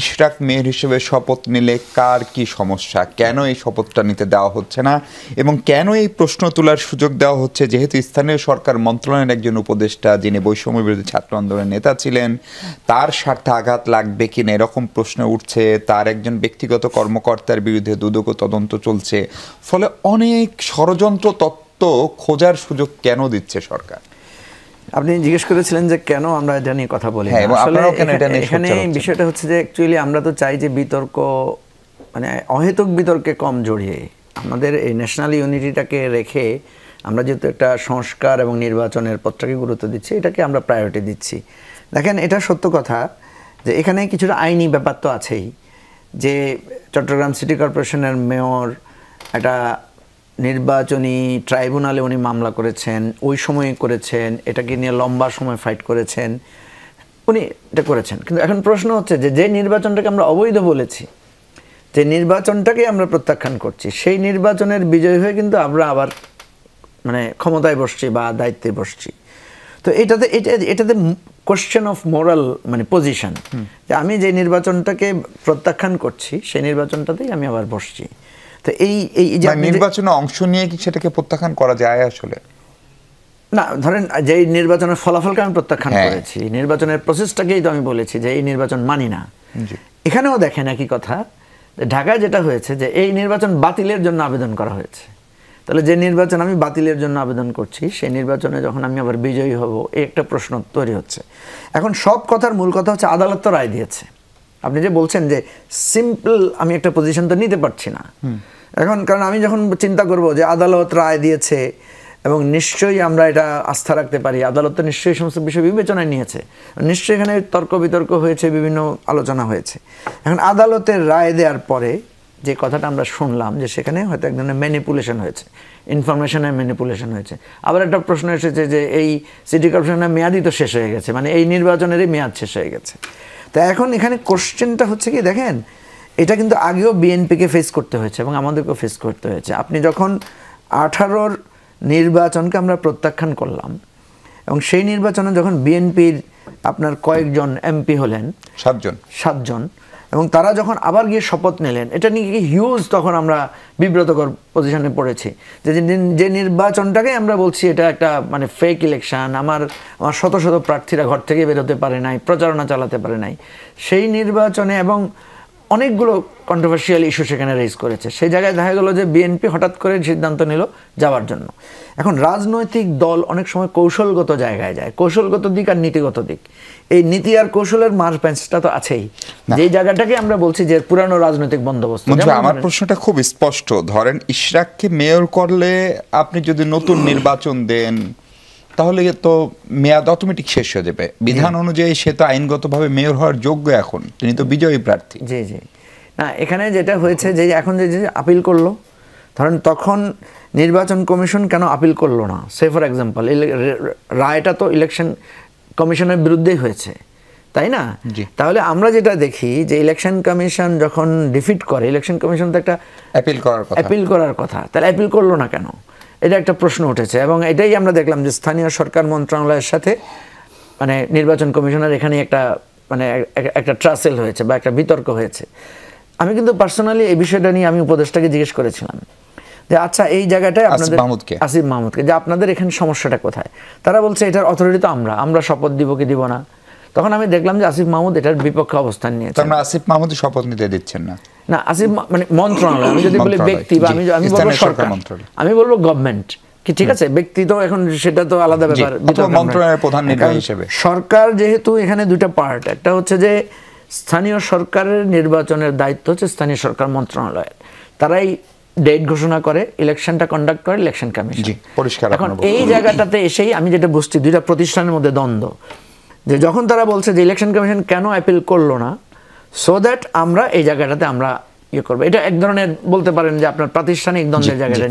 Ishraq mayor হিসেবে শপথ নিলে কার কি সমস্যা, কেন এই শপথটা নিতে দেওয়া হচ্ছে না এবং কেন এই প্রশ্ন তোলার সুযোগ দেওয়া হচ্ছে, যেহেতু স্থানীয় সরকার মন্ত্রণালয়ের একজন উপদেষ্টা যিনি বৈষম্য বিরোধী ছাত্র আন্দোলনের নেতা ছিলেন, তার স্বার্থে আঘাত লাগবে কিনা এরকম প্রশ্ন উঠছে, তার একজন ব্যক্তিগত কর্মকর্তার বিরুদ্ধে দুদক তদন্ত চলছে, ফলে অনেক ষড়যন্ত্র তত্ত্ব খোঁজার সুযোগ কেন দিচ্ছে সরকার? আপনি জিজ্ঞেস করেছিলেন যে কেন আমরা এটা নিয়ে কথা বলি। আসলে এখানে বিষয়টা হচ্ছে যে অ্যাকচুয়ালি আমরা তো চাই যে বিতর্ক, মানে অহেতুক বিতর্কে কম জড়িয়ে আমাদের এই ন্যাশনাল ইউনিটিটাকে রেখে আমরা যেহেতু একটা সংস্কার এবং নির্বাচনের পথটাকে গুরুত্ব দিচ্ছি, এটাকে আমরা প্রায়োরিটি দিচ্ছি। দেখেন, এটা সত্য কথা যে এখানে কিছুটা আইনি ব্যাপার তো আছেই, যে চট্টগ্রাম সিটি কর্পোরেশনের মেয়র একটা নির্বাচনী ট্রাইব্যুনালে উনি মামলা করেছেন, ওই সময়ে করেছেন, এটাকে নিয়ে লম্বা সময় ফাইট করেছেন, উনি এটা করেছেন। কিন্তু এখন প্রশ্ন হচ্ছে যে নির্বাচনটাকে আমরা অবৈধ বলেছি, যে নির্বাচনটাকে আমরা প্রত্যাখ্যান করছি, সেই নির্বাচনের বিজয় হয়ে কিন্তু আমরা আবার মানে ক্ষমতায় বসছি বা দায়িত্বে বসছি। তো এটাতে কোশ্চেন অফ মোরাল মানে পজিশন, যে আমি যে নির্বাচনটাকে প্রত্যাখ্যান করছি সেই নির্বাচনটাতেই আমি আবার বসছি। তো এই নির্বাচনে অংশ নিয়ে কি সেটাকে প্রত্যাখ্যান করা যায় আসলে? না, ধরেন যে নির্বাচনের ফলাফলকে আমি প্রত্যাখ্যান করেছি, নির্বাচনের প্রসেসটাকেই তো আমি বলেছি যে এই নির্বাচন মানি না। এখানেও দেখেন একই কথা, ঢাকায় যেটা হয়েছে যে এই নির্বাচন বাতিলের জন্য আবেদন করা হয়েছে। তাহলে যে নির্বাচন আমি বাতিলের জন্য আবেদন করছি, সেই নির্বাচনে যখন আমি আবার বিজয়ী হব, এই একটা প্রশ্ন তৈরি হচ্ছে। এখন সব কথার মূল কথা হচ্ছে আদালত তো রায় দিয়েছে। আপনি যে বলছেন যে সিম্পল আমি একটা পজিশন তো নিতে পারছি না এখন, কারণ আমি যখন চিন্তা করব যে আদালত রায় দিয়েছে এবং নিশ্চয়ই আমরা এটা আস্থা রাখতে পারি, আদালত তো নিশ্চয়ই সমস্ত বিষয় বিবেচনায় নিয়েছে, নিশ্চয়ই এখানে তর্ক বিতর্ক হয়েছে, বিভিন্ন আলোচনা হয়েছে। এখন আদালতের রায় দেওয়ার পরে যে কথাটা আমরা শুনলাম যে সেখানে হয়তো এক ধরনের ম্যানিপুলেশন হয়েছে, ইনফরমেশনের ম্যানিপুলেশন হয়েছে। আবার একটা প্রশ্ন এসেছে যে এই সিটি কর্পোরেশনের মেয়াদই তো শেষ হয়ে গেছে, মানে এই নির্বাচনেরই মেয়াদ শেষ হয়ে গেছে। তো এখন এখানে কোশ্চেনটা হচ্ছে কি, দেখেন এটা কিন্তু আগেও বিএনপিকে ফেস করতে হয়েছে এবং আমাদেরকেও ফেস করতে হয়েছে। আপনি যখন 18-র নির্বাচনকে আমরা প্রত্যাখ্যান করলাম এবং সেই নির্বাচনে যখন বিএনপির আপনার কয়েকজন এমপি হলেন, 7 জন, এবং তারা যখন আবার গিয়ে শপথ নিলেন, এটা নিয়ে হিউজ তখন আমরা বিব্রতকর পজিশনে পড়েছি যে নির্বাচনটাকে আমরা বলছি এটা একটা মানে ফেক ইলেকশন, আমার শত শত প্রার্থীরা ঘর থেকে বেরোতে পারে নাই, প্রচারণা চালাতে পারে নাই সেই নির্বাচনে, এবং অনেকগুলো কন্ট্রোভার্সিয়াল ইস্যু সেখানে রেজ করেছে। সেই জায়গায় দেখা গেল যে বিএনপি হঠাৎ করে সিদ্ধান্ত নিল যাওয়ার জন্য। এখন রাজনৈতিক দল অনেক সময় কৌশলগত জায়গায় যায়, কৌশলগত দিক আর নীতিগত দিক। এই নীতি আর কৌশলের মারপ্যাঁচটা তো আছেই, যে জায়গাটাকে আমরা বলছি যে পুরানো রাজনৈতিক বন্দোবস্ত। আমার প্রশ্নটা খুব স্পষ্ট, ধরেন ইশরাককে মেয়র করলে আপনি যদি নতুন নির্বাচন দেন তাহলে তো মেয়াদ অটোমেটিক শেষ হয়ে যাবে, বিধান অনুযায়ী সে তো আইনগতভাবে মেয়র হওয়ার যোগ্য, এখন তিনি তো বিজয়ী প্রার্থী। জি জি, না এখানে যেটা হয়েছে যে এখন যে আপিল করলো, ধরেন তখন নির্বাচন কমিশন কেন আপিল করলো না? সে ফর এক্সাম্পল রায়টা তো ইলেকশন কমিশনের বিরুদ্ধেই হয়েছে, তাই না? তাহলে আমরা যেটা দেখি যে ইলেকশন কমিশন যখন ডিফিট করে, ইলেকশন কমিশন তো একটা অ্যাপিল করার কথা, তাহলে অ্যাপিল করলো না কেন? এটা একটা প্রশ্ন উঠেছে এবং এটাই আমরা দেখলাম যে স্থানীয় সরকার মন্ত্রণালয়ের সাথে মানে নির্বাচন কমিশনের এখানে একটা মানে একটা ট্রাসেল হয়েছে বা একটা বিতর্ক হয়েছে। আমি কিন্তু পার্সোনালি এই বিষয়টা নিয়ে আমি উপদেষ্টাকে জিজ্ঞেস করেছিলাম যে আচ্ছা এই জায়গাটায় আপনাদের আসিফ মাহমুদকে যে আপনাদের এখানে সমস্যাটা কোথায়? তারা বলছে এটার অথরিটি তো আমরা শপথ দিব কি দিব না। তখন আমি দেখলাম যে আসিফ মাহমুদ এটার বিপক্ষে অবস্থান নিয়েছে। আসিফ মাহমুদ শপথ নিতে দিচ্ছেন না? না, আসিফ মানে মন্ত্রণালয়, আমি যদি বলি ব্যক্তি বা আমি বলবো সরকার, আমি বলবো গভর্নমেন্ট কি, ঠিক আছে? ব্যক্তি তো এখন সেটা তো আলাদা ব্যাপার, মন্ত্রণালয়ের প্রধান নির্বাহী হিসেবে সরকার যেহেতু এখানে দুইটা পার্ট, একটা হচ্ছে যে স্থানীয় সরকারের নির্বাচনের দায়িত্ব হচ্ছে স্থানীয় সরকার মন্ত্রণালয়ের, তারাই ডেট ঘোষণা করে, ইলেকশনটা কন্ডাক্ট করে ইলেকশন কমিশন। এখন এই জায়গাটাতে এসেই আমি যেটা বুঝছি দুইটা প্রতিষ্ঠানের মধ্যে দ্বন্দ্ব, যে যখন তারা বলছে যে ইলেকশন কমিশন কেন অ্যাপিল করলো না, সো দ্যাট আমরা এই জায়গাটাতে আমরা ইয়ে করবো। এটা এক ধরনের বলতে পারেন যে আপনার প্রাতিষ্ঠানিক দ্বন্দ্বের জায়গাটা।